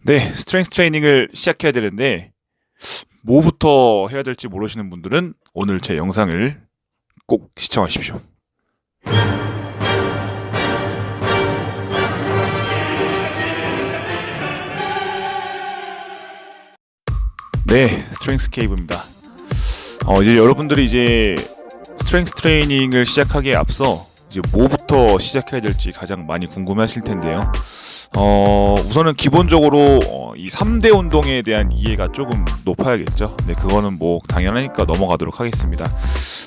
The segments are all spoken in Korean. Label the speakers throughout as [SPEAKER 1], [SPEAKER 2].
[SPEAKER 1] 네, 스트렝스 트레이닝을 시작해야 되는데 뭐부터 해야 될지 모르시는 분들은 오늘 제 영상을 꼭 시청하십시오. 네, 스트렝스 케이브입니다. 이제 여러분들이 이제 스트렝스 트레이닝을 시작하기에 앞서 이제 뭐부터 시작해야 될지 가장 많이 궁금해하실 텐데요. 우선은 기본적으로 이 3대 운동에 대한 이해가 조금 높아야겠죠. 네, 그거는 뭐 당연하니까 넘어가도록 하겠습니다.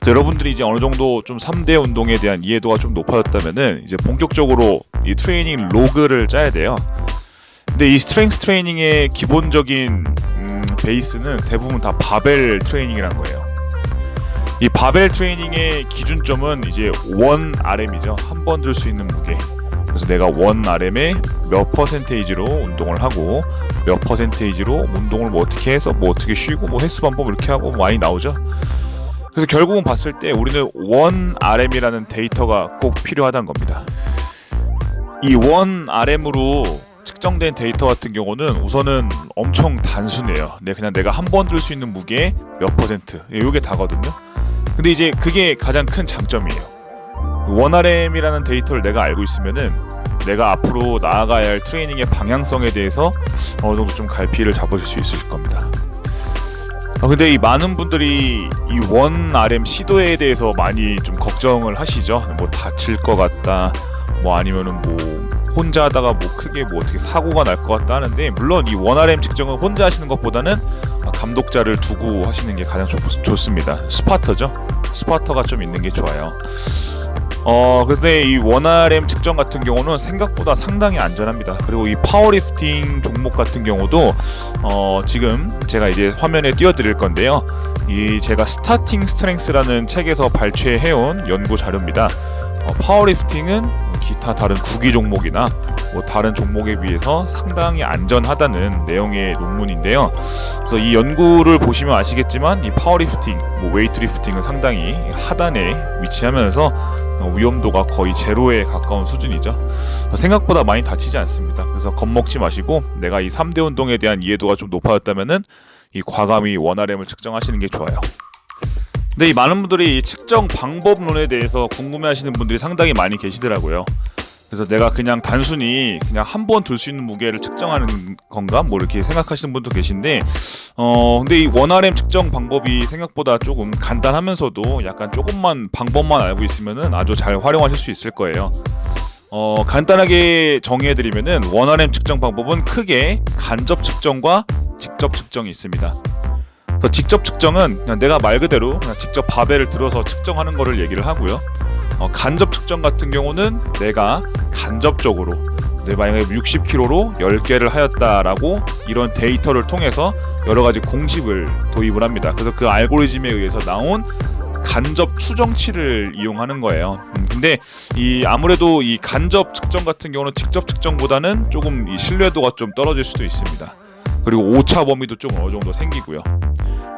[SPEAKER 1] 여러분들이 이제 어느 정도 좀 3대 운동에 대한 이해도가 좀 높아졌다면은 이제 본격적으로 이 트레이닝 로그를 짜야 돼요. 근데 이 스트렝스 트레이닝의 기본적인 베이스는 대부분 다 바벨 트레이닝이란 거예요. 이 바벨 트레이닝의 기준점은 이제 1RM이죠. 한 번 들 수 있는 무게. 그래서 내가 1RM에 몇 퍼센테이지로 운동을 하고 몇 퍼센테이지로 운동을 뭐 어떻게 해서 뭐 어떻게 쉬고 뭐 횟수 반복 이렇게 하고 많이 나오죠. 그래서 결국은 봤을 때 우리는 1RM이라는 데이터가 꼭 필요하다는 겁니다. 이 1RM으로 측정된 데이터 같은 경우는 우선은 엄청 단순해요. 그냥 내가 한 번 들 수 있는 무게의 몇 퍼센트, 이게 다거든요. 근데 이제 그게 가장 큰 장점이에요. 1RM이라는 데이터를 내가 알고 있으면은 내가 앞으로 나아가야 할 트레이닝의 방향성에 대해서 어느 정도 좀 갈피를 잡으실 수 있을 겁니다. 근데 이 많은 분들이 이 1RM 시도에 대해서 많이 좀 걱정을 하시죠. 뭐 다칠 것 같다, 뭐 아니면은 뭐 혼자 하다가 뭐 크게 뭐 어떻게 사고가 날 것 같다 하는데, 물론 이 1RM 측정은 혼자 하시는 것보다는 감독자를 두고 하시는 게 가장 좋습니다. 스파터죠. 스파터가 좀 있는 게 좋아요. 그래서 이 1RM 측정 같은 경우는 생각보다 상당히 안전합니다. 그리고 이 파워리프팅 종목 같은 경우도 지금 제가 이제 화면에 띄워드릴 건데요. 이 제가 스타팅 스트렝스라는 책에서 발췌해온 연구 자료입니다. 파워리프팅은 기타 다른 구기 종목이나 뭐 다른 종목에 비해서 상당히 안전하다는 내용의 논문인데요. 그래서 이 연구를 보시면 아시겠지만 이 파워리프팅, 뭐 웨이트리프팅은 상당히 하단에 위치하면서 위험도가 거의 제로에 가까운 수준이죠. 생각보다 많이 다치지 않습니다. 그래서 겁먹지 마시고 내가 이 3대 운동에 대한 이해도가 좀 높아졌다면은 이 과감히 1RM을 측정하시는 게 좋아요. 근데 이 많은 분들이 이 측정 방법론에 대해서 궁금해하시는 분들이 상당히 많이 계시더라고요. 그래서 내가 그냥 단순히 그냥 한 번 들 수 있는 무게를 측정하는 건가? 뭐 이렇게 생각하시는 분도 계신데, 근데 이 1RM 측정 방법이 생각보다 조금 간단하면서도 약간 조금만 방법만 알고 있으면은 아주 잘 활용하실 수 있을 거예요. 간단하게 정의해드리면은 1RM 측정 방법은 크게 간접 측정과 직접 측정이 있습니다. 직접 측정은 그냥 내가 말 그대로 그냥 직접 바벨을 들어서 측정하는 거를 얘기를 하고요. 간접 측정 같은 경우는 내가 간접적으로 만약에 60kg로 10개를 하였다라고 이런 데이터를 통해서 여러 가지 공식을 도입을 합니다. 그래서 그 알고리즘에 의해서 나온 간접 추정치를 이용하는 거예요. 근데 아무래도 이 간접 측정 같은 경우는 직접 측정보다는 조금 이 신뢰도가 좀 떨어질 수도 있습니다. 그리고 오차 범위도 좀 어느 정도 생기고요.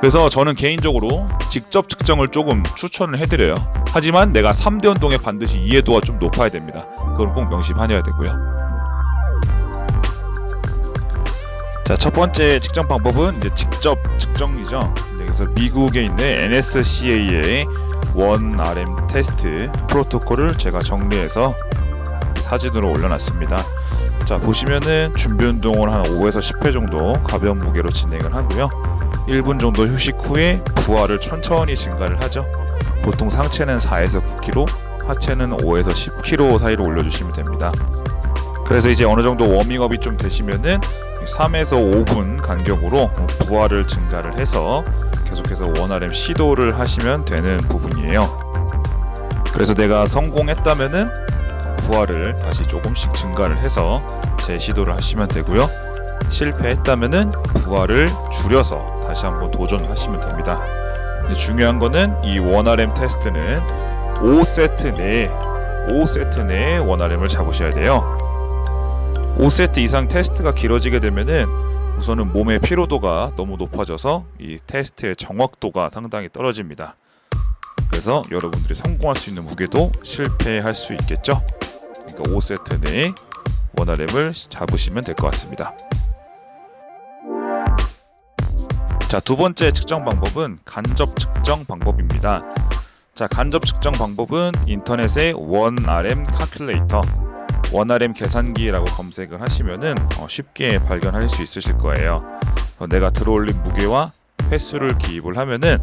[SPEAKER 1] 그래서 저는 개인적으로 직접 측정을 조금 추천을 해드려요. 하지만 내가 3대 운동에 반드시 이해도가 좀 높아야 됩니다. 그걸 꼭 명심하셔야 되고요. 자, 첫 번째 측정 방법은 이제 직접 측정이죠. 그래서 미국에 있는 NSCA의 1RM 테스트 프로토콜을 제가 정리해서 사진으로 올려놨습니다. 자, 보시면은 준비 운동을 한 5에서 10회 정도 가벼운 무게로 진행을 하고요. 1분 정도 휴식 후에 부하를 천천히 증가를 하죠. 보통 상체는 4에서 9kg, 하체는 5에서 10kg 사이로 올려주시면 됩니다. 그래서 이제 어느 정도 워밍업이 좀 되시면은 3에서 5분 간격으로 부하를 증가를 해서 계속해서 1RM 시도를 하시면 되는 부분이에요. 그래서 내가 성공했다면은 부하를 다시 조금씩 증가를 해서 재시도를 하시면 되고요. 실패했다면은 부하를 줄여서 다시 한번 도전하시면 됩니다. 중요한 거는 이 1RM 테스트는 5세트 내에 1RM을 잡으셔야 돼요. 5세트 이상 테스트가 길어지게 되면은 우선은 몸의 피로도가 너무 높아져서 이 테스트의 정확도가 상당히 떨어집니다. 그래서 여러분들이 성공할 수 있는 무게도 실패할 수 있겠죠. 그러니까 5세트 내에 1RM을 잡으시면 될 것 같습니다. 자, 두 번째 측정 방법은 간접 측정 방법입니다. 자, 간접 측정 방법은 인터넷에 1RM calculator, 1RM 계산기라고 검색을 하시면은 쉽게 발견할 수 있으실 거예요. 내가 들어올린 무게와 횟수를 기입을 하면은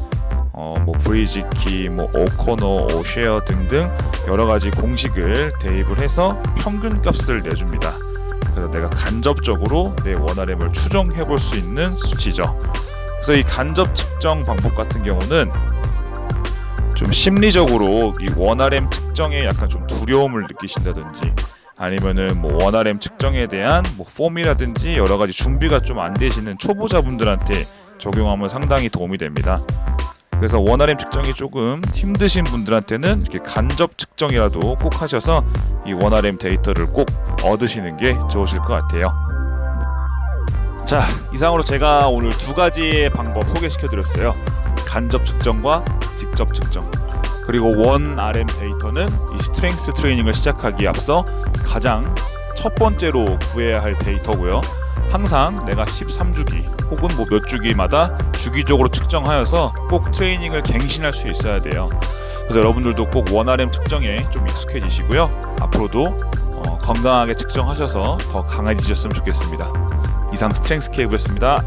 [SPEAKER 1] 뭐 브리지 키, 뭐 오코너, 오쉐어 등등 여러 가지 공식을 대입을 해서 평균 값을 내줍니다. 그래서 내가 간접적으로 내 1RM을 추정해 볼 수 있는 수치죠. 그래서 이 간접 측정 방법 같은 경우는 좀 심리적으로 이 1RM 측정에 약간 좀 두려움을 느끼신다든지, 아니면은 뭐 1RM 측정에 대한 뭐 폼이라든지 여러 가지 준비가 좀 안 되시는 초보자분들한테 적용하면 상당히 도움이 됩니다. 그래서 1RM 측정이 조금 힘드신 분들한테는 이렇게 간접 측정이라도 꼭 하셔서 이 1RM 데이터를 꼭 얻으시는 게 좋으실 것 같아요. 자, 이상으로 제가 오늘 두 가지의 방법 소개시켜 드렸어요. 간접 측정과 직접 측정. 그리고 1RM 데이터는 이 스트렝스 트레이닝을 시작하기에 앞서 가장 첫 번째로 구해야 할 데이터고요. 항상 내가 13주기 혹은 뭐 몇 주기마다 주기적으로 측정하여서 꼭 트레이닝을 갱신할 수 있어야 돼요. 그래서 여러분들도 꼭 1RM 측정에 좀 익숙해지시고요. 앞으로도 건강하게 측정하셔서 더 강해지셨으면 좋겠습니다. 이상 스트렝스 케이블이었습니다.